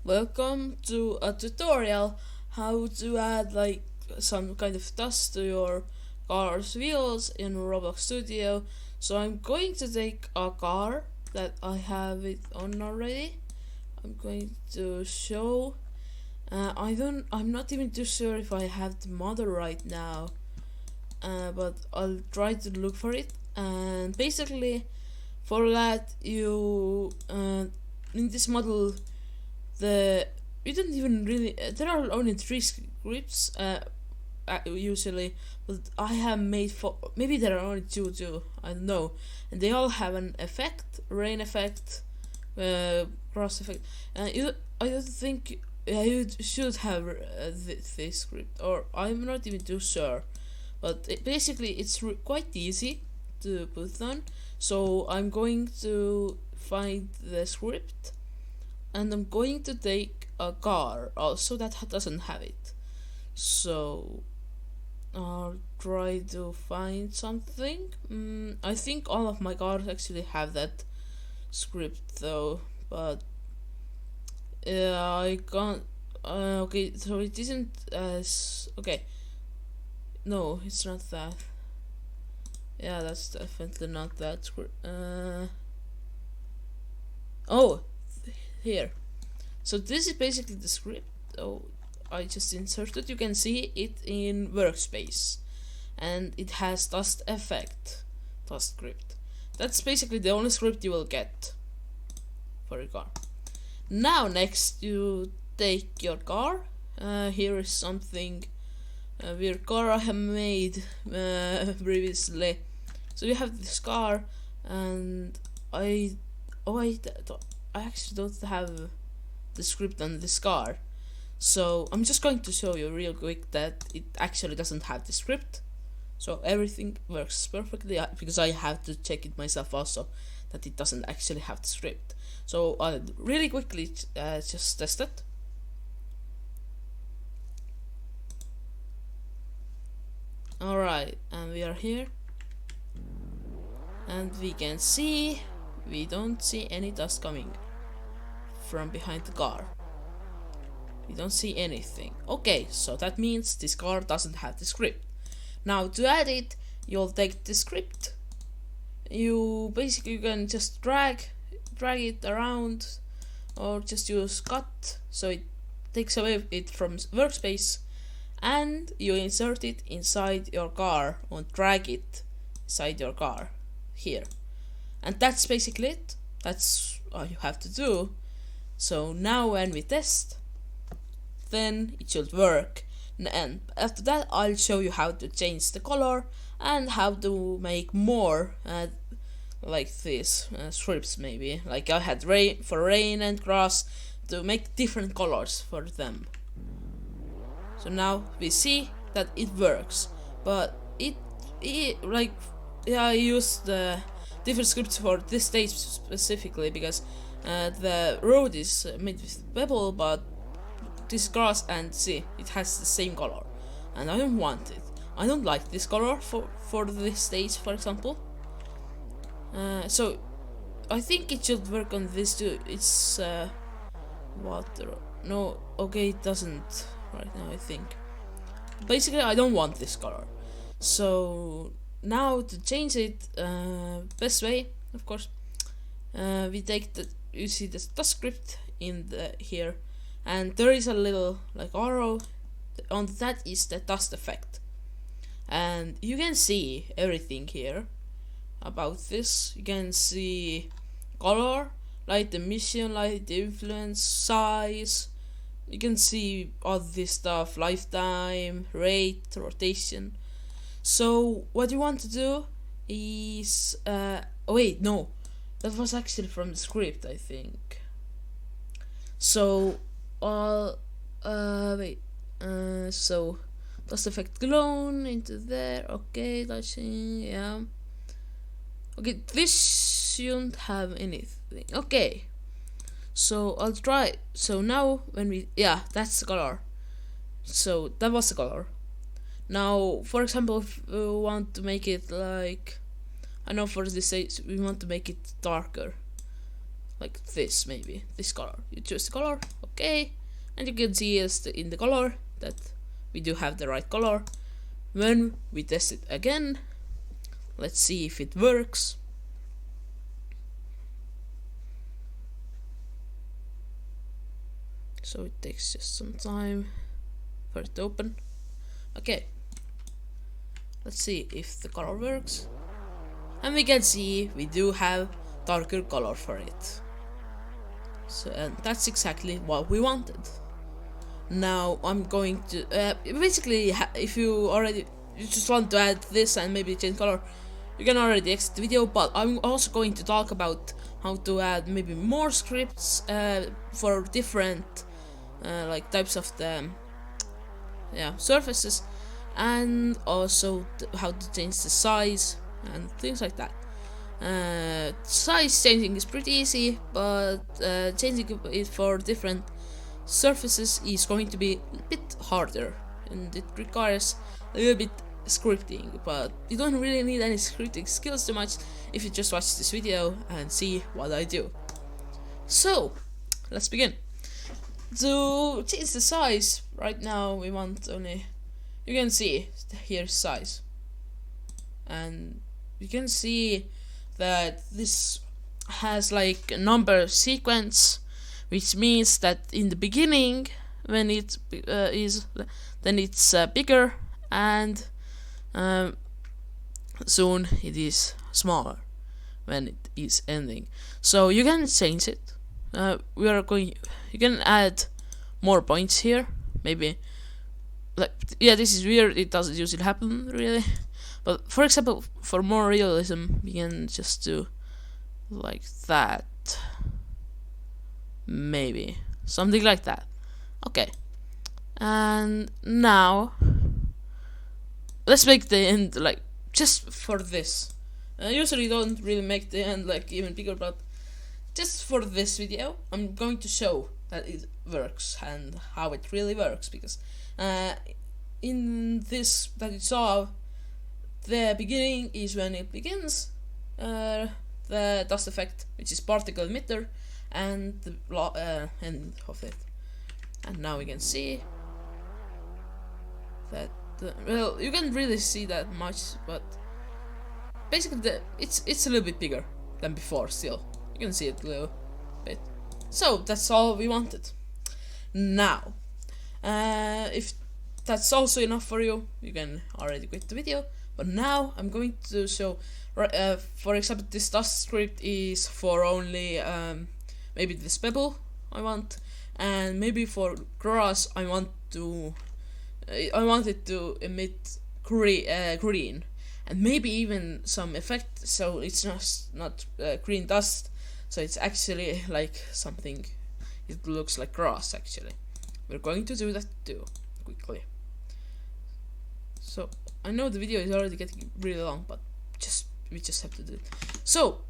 Welcome to a tutorial how to add like some kind of dust to your car's wheels in Roblox Studio. So I'm going to take a car that I have it on already. I'm going to show. I'm not even too sure if I have the model right now, but I'll try to look for it. And basically, for that you in this model you don't even really there are only 3 scripts usually, but I have made maybe there are only two, I don't know, and they all have an effect, rain effect, cross effect. I don't think you should have this script, or I'm not even too sure, but basically it's quite easy to put on. So I'm going to find the script, and I'm going to take a car also that doesn't have it. So I'll try to find something. I think all of my cars actually have that script though, but I can't. Okay, so it isn't as okay. No, it's not that. Yeah, that's definitely not that script. Oh, here. So this is basically the script. Oh, I just inserted. You can see it in workspace, and it has dust effect, dust script. That's basically the only script you will get for your car. Now next you take your car. Here is something weird car I have made previously. So you have this car, and I actually don't have the script on this car, so I'm just going to show you real quick that it actually doesn't have the script. So everything works perfectly, because I have to check it myself also that it doesn't actually have the script. So I'll really quickly just test it. Alright, and we are here, and we can see we don't see any dust coming from behind the car. We don't see anything. Okay, so that means this car doesn't have the script. Now to add it, you'll take the script. You basically can just drag it around, or just use cut, so it takes away it from workspace, and you insert it inside your car, or drag it inside your car here. And that's basically it. That's all you have to do. So now when we test, then it should work. And after that I'll show you how to change the color and how to make more like these strips, maybe. Like I had rain and grass, to make different colors for them. So now we see that it works, but it like, yeah, I used the different scripts for this stage specifically because the road is made with pebble, but this grass, and see, it has the same color, and I don't want it. I don't like this color for this stage, for example. So I think it should work on this too. It's water. No, okay, it doesn't right now, I think. Basically, I don't want this color. So now to change it, best way, of course, we take you see the dust script in here, and there is a little like arrow on that is the dust effect, and you can see everything here about this. You can see color, light emission, light influence, size. You can see all this stuff, lifetime, rate, rotation. So what you want to do is oh wait, no, that was actually from the script, I think. So wait, so dust effect clone into there. Okay, touching, yeah. Okay, this shouldn't have anything. Okay, so I'll try. So now when we, yeah, that's the color. So that was the color. Now, for example, if we want to make it like, I know for this stage we want to make it darker, like this, maybe this color. You choose the color. Okay, and you can see in the color that we do have the right color. When we test it again, let's see if it works. So it takes just some time for it to open. Okay, let's see if the color works. And we can see we do have darker color for it. So and that's exactly what we wanted. Now I'm going to basically if you just want to add this and maybe change color, you can already exit the video, but I'm also going to talk about how to add maybe more scripts for different like types of the surfaces, and also how to change the size and things like that. Size changing is pretty easy, but changing it for different surfaces is going to be a bit harder, and it requires a little bit scripting, but you don't really need any scripting skills too much if you just watch this video and see what I do. So let's begin. To change the size, right now we want only, you can see here's size, and you can see that this has like a number sequence, which means that in the beginning when it then it's bigger, and soon it is smaller when it is ending. So you can change it. You can add more points here, maybe. Like, yeah, this is weird, it doesn't usually happen really, but for example, for more realism, we can just do like that, maybe something like that. Okay, and now let's make the end like just for this. I usually don't really make the end like even bigger, but just for this video I'm going to show that it works and how it really works, because in this that you saw, the beginning is when it begins, the dust effect, which is particle emitter, and the end of it. And now we can see that well, you can't really see that much, but basically it's a little bit bigger than before. Still, you can see it a little bit. So that's all we wanted. Now, if that's also enough for you, you can already quit the video. But now I'm going to show, for example, this dust script is for only maybe this pebble I want, and maybe for grass I want it to emit green, and maybe even some effect, so it's not green dust, so it's actually like something. It looks like grass actually. We're going to do that too quickly. So I know the video is already getting really long, but we just have to do it. So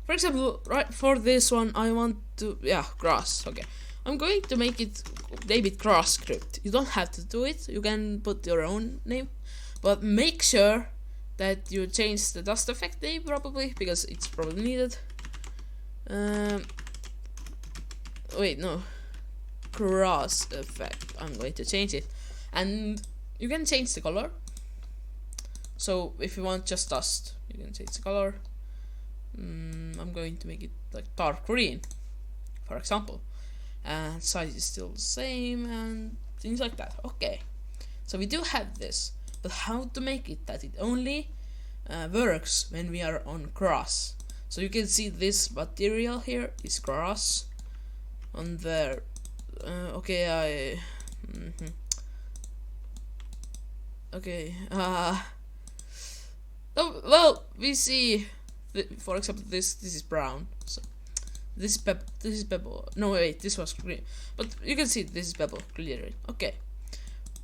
for example, right for this one I want to grass. Okay, I'm going to make it name it grass script. You don't have to do it, you can put your own name, but make sure that you change the dust effect name probably, because it's probably needed. Wait, no, grass effect, I'm going to change it, and you can change the color. So if you want just dust, you can change the color. I'm going to make it like dark green, for example, and size is still the same and things like that. Okay, so we do have this, but how to make it that it only works when we are on grass? So you can see this material here is grass on there. Okay, oh, well, we see for example this is brown, so this is pebble. No wait, this was green, but you can see this is pebble clearly. Okay,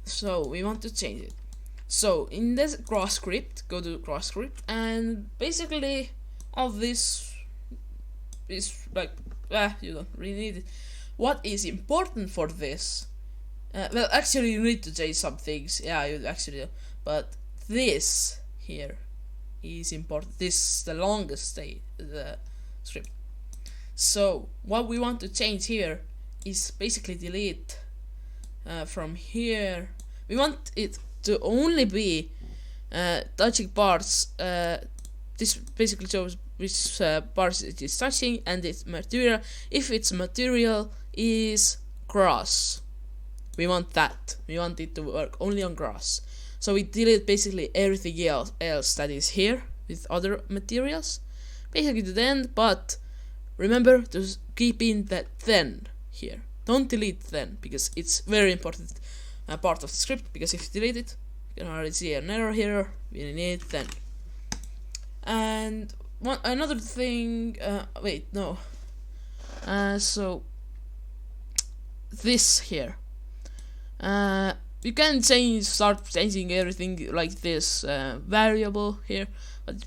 so we want to change it. So in this grass script, go to grass script, and basically all this is like you don't really need it. What is important for this? Well, actually you need to change some things. Yeah, you actually do. But this here is important. This is the longest the script. So what we want to change here is basically delete from here. We want it to only be touching parts. This basically shows which parts it is touching and its material. If its material is grass, we want that. We want it to work only on grass. So we delete basically everything else that is here with other materials, basically to the end. But remember to keep in that then here. Don't delete then, because it's very important part of the script. Because if you delete it, you can already see an error here. We need then. And another thing. Wait, no. So this here. You can start changing everything like this variable here, but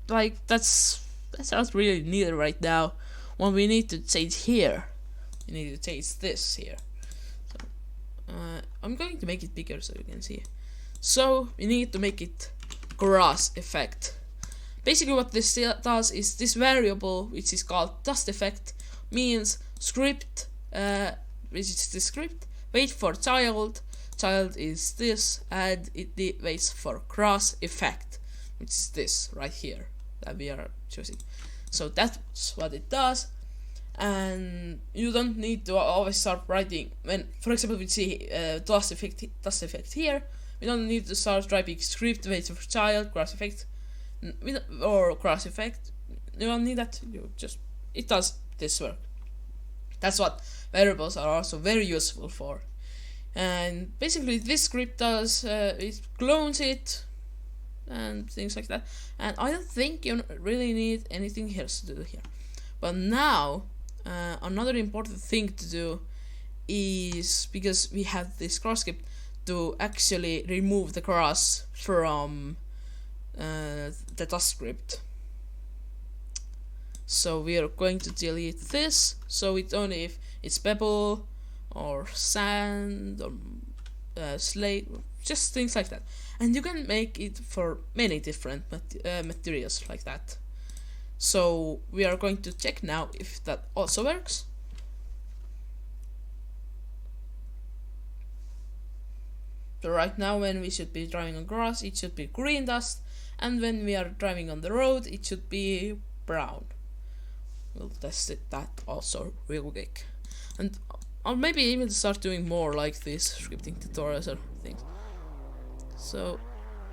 like that's not really needed right now. What we need to change here, we need to change this here. So, I'm going to make it bigger so you can see. So we need to make it grass effect. Basically, what this does is this variable, which is called dust effect, means script, which is the script. Wait for child is this, and it waits for grass effect, which is this right here that we are choosing. So that's what it does, and you don't need to always start writing. When, for example, we see dust effect here, we don't need to start writing script wait for child grass effect or grass effect. You don't need that. It does this work. That's what variables are also very useful for. And basically this script does, it clones it and things like that. And I don't think you really need anything else to do here. But now, another important thing to do is, because we have this grass script, to actually remove the grass from the dust script. So we are going to delete this, so it's only if it's pebble or sand or slate, just things like that. And you can make it for many different materials like that. So we are going to check now if that also works. So right now, when we should be driving on grass, it should be green dust, and when we are driving on the road, it should be brown. We'll test that also real quick, and I'll maybe even start doing more like this scripting tutorials or things. So,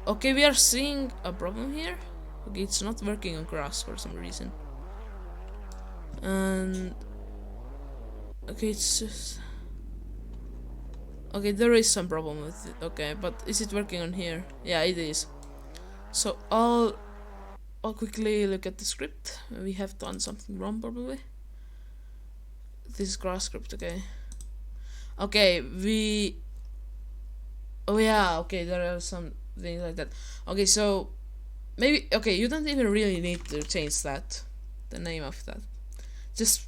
okay, we are seeing a problem here. Okay, it's not working on grass for some reason, and okay, it's just okay. There is some problem with it. Okay, but is it working on here? Yeah, it is. So I'll quickly look at the script. We have done something wrong probably. This is grass script, okay. Okay, oh yeah, okay, there are some things like that. Okay, so maybe, okay, you don't even really need to change that, the name of that. Just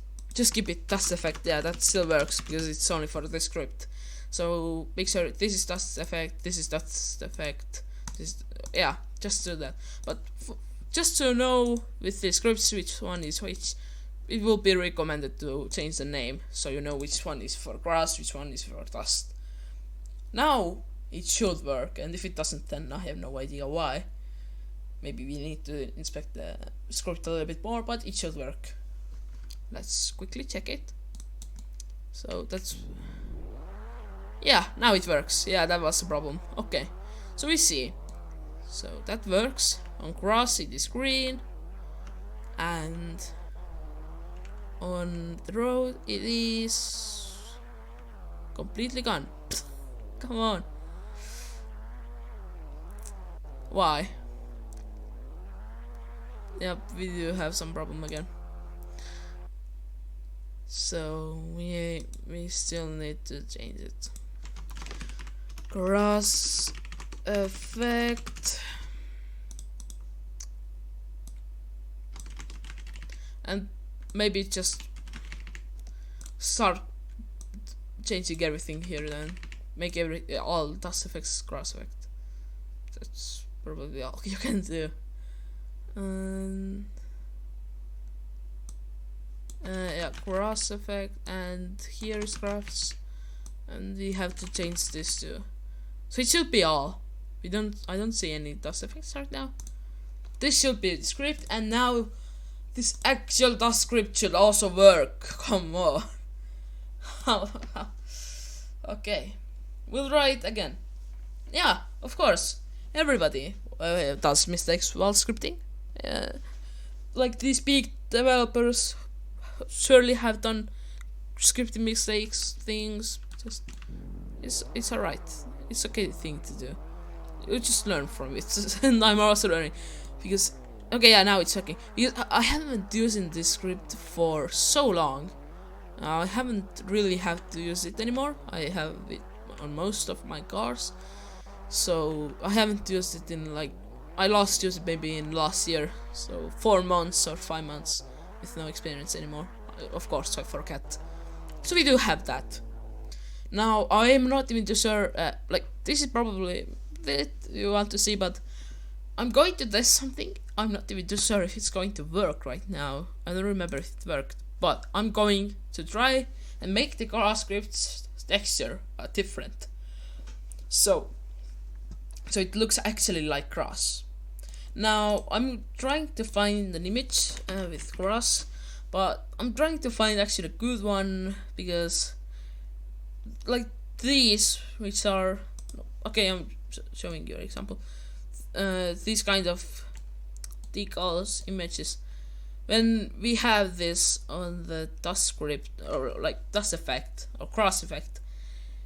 keep it dust effect. Yeah, that still works because it's only for the script. So make sure this is dust effect, this is dust effect, this, yeah, just do that. But just to know with the scripts which one is which, it will be recommended to change the name so you know which one is for grass, which one is for dust. Now it should work, and if it doesn't, then I have no idea why. Maybe we need to inspect the script a little bit more, but it should work. Let's quickly check it. So that's, yeah, now it works. Yeah, that was the problem. Okay, so we see. So that works. On grass it is green, and on the road it is completely gone. Come on. Why? Yep, we do have some problem again. So we still need to change it. Grass effect, and maybe just start changing everything here, then make all dust effects grass effect. That's probably all you can do. Yeah, cross effect, and here is crafts, and we have to change this too. So it should be all. I don't see any dust effects right now. This should be the script, and now this actual dust script should also work. Come on. Okay, we'll try it again. Yeah, of course. Everybody does mistakes while scripting. Like these big developers surely have done scripting mistakes, things. Just it's alright. It's okay thing to do. You just learn from it, and I'm also learning because okay, yeah, now it's okay. Because I haven't been using this script for so long. I haven't really have to use it anymore. I have it on most of my cars, so I haven't used it in like I last used it maybe in last year, so 4 months or 5 months with no experience anymore. Of course, I forget. So we do have that. Now I am not even too sure. Like this is probably it you want to see, but I'm going to test something. I'm not even too sure if it's going to work right now. I don't remember if it worked, but I'm going to try and make the grass script's texture different. So it looks actually like grass. Now I'm trying to find an image with grass, but I'm trying to find actually a good one because like these, which are okay, I'm showing you an example. These kind of decals images, when we have this on the dust script or like dust effect or cross effect,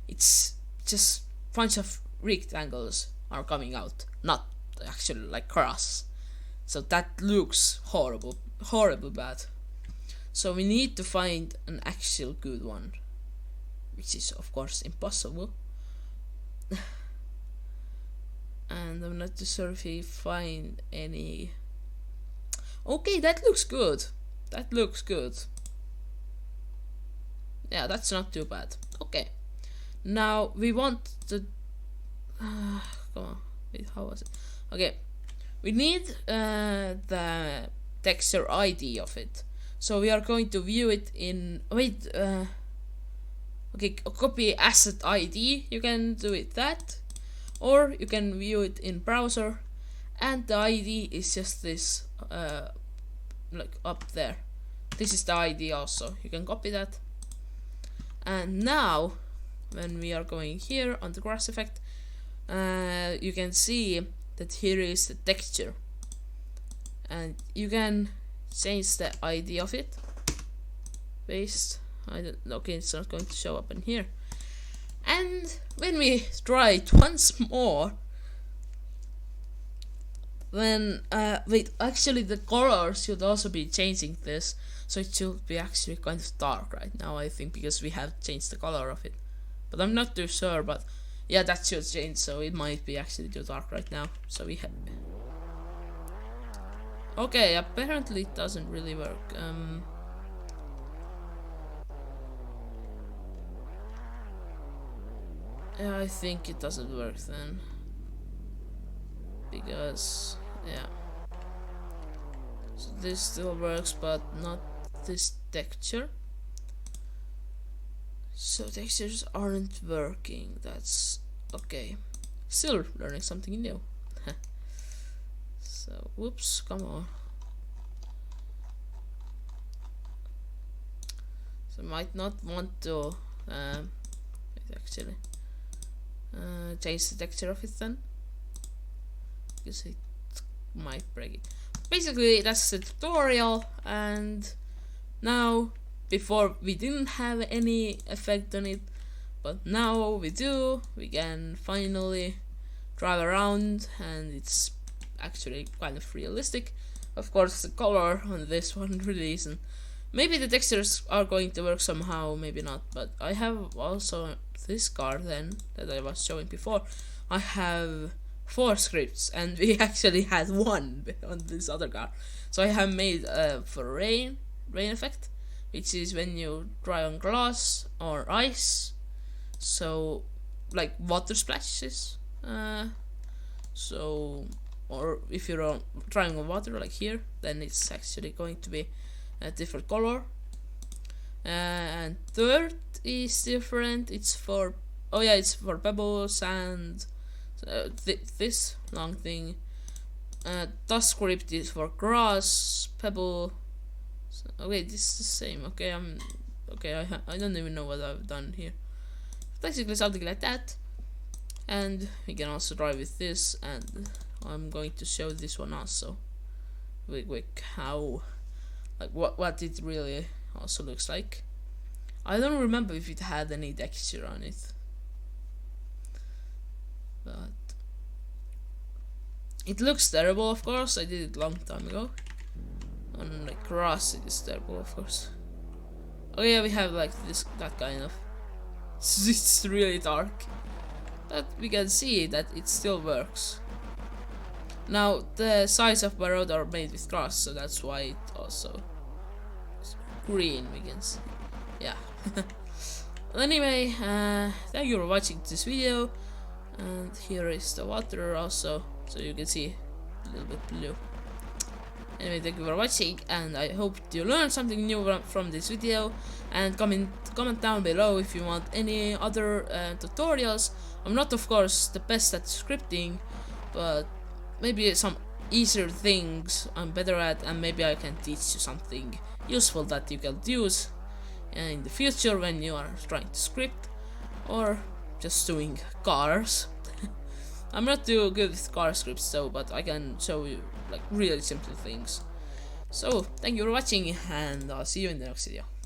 it's just bunch of rectangles are coming out, not actually like cross. So that looks horrible bad. So we need to find an actual good one, which is of course impossible. And I'm not too sure if we find any. Okay, that looks good. That looks good. Yeah, that's not too bad. Okay. Now we want the. Come on. Wait, how was it? Okay. We need the texture ID of it. So we are going to view it in. Wait. Okay, copy asset ID. You can do it that. Or you can view it in browser, and the ID is just this, like up there. This is the ID also. You can copy that. And now, when we are going here on the grass effect, you can see that here is the texture, and you can change the ID of it. Paste. Okay, it's not going to show up in here. And when we try it once more, then wait, actually the color should also be changing this, so it should be actually kind of dark right now, I think, because we have changed the color of it. But I'm not too sure, but yeah, that should change, so it might be actually too dark right now. So we have. Okay, apparently it doesn't really work. Yeah, I think it doesn't work then. Because, yeah. So this still works, but not this texture. So textures aren't working. That's okay. Still learning something new. So, whoops, come on. So might not want to actually change the texture of it then, because it might break it. Basically, that's the tutorial, and now, before we didn't have any effect on it, but now we do. We can finally drive around, and it's actually kind of realistic. Of course, the color on this one really isn't. Maybe the textures are going to work somehow, maybe not, but I have also this car then that I was showing before. I have 4 scripts, and we actually had 1 on this other car. So I have made for rain effect, which is when you drive on glass or ice, so like water splashes. So, or if you're driving on water like here, then it's actually going to be a different color. And third is different. It's for, oh yeah, it's for pebbles and this long thing. Task script is for grass, pebble. Okay, this is the same. Okay, I don't even know what I've done here. Basically something like that. And we can also try with this, and I'm going to show this one also. Really quick, how, like what it really also looks like. I don't remember if it had any texture on it, but it looks terrible. Of course, I did it long time ago. On like grass, it is terrible, of course. Oh yeah, we have like that kind of. It's really dark, but we can see that it still works. Now the sides of my road are made with grass, so that's why it also is green. We can see, yeah. Well, anyway, thank you for watching this video, and here is the water also, so you can see a little bit blue. Anyway, thank you for watching, and I hope you learned something new from this video. And comment down below if you want any other tutorials. I'm not, of course, the best at scripting, but maybe some easier things I'm better at, and maybe I can teach you something useful that you can use in the future when you are trying to script or just doing cars. I'm not too good with car scripts though, but I can show you like really simple things. So thank you for watching, and I'll see you in the next video.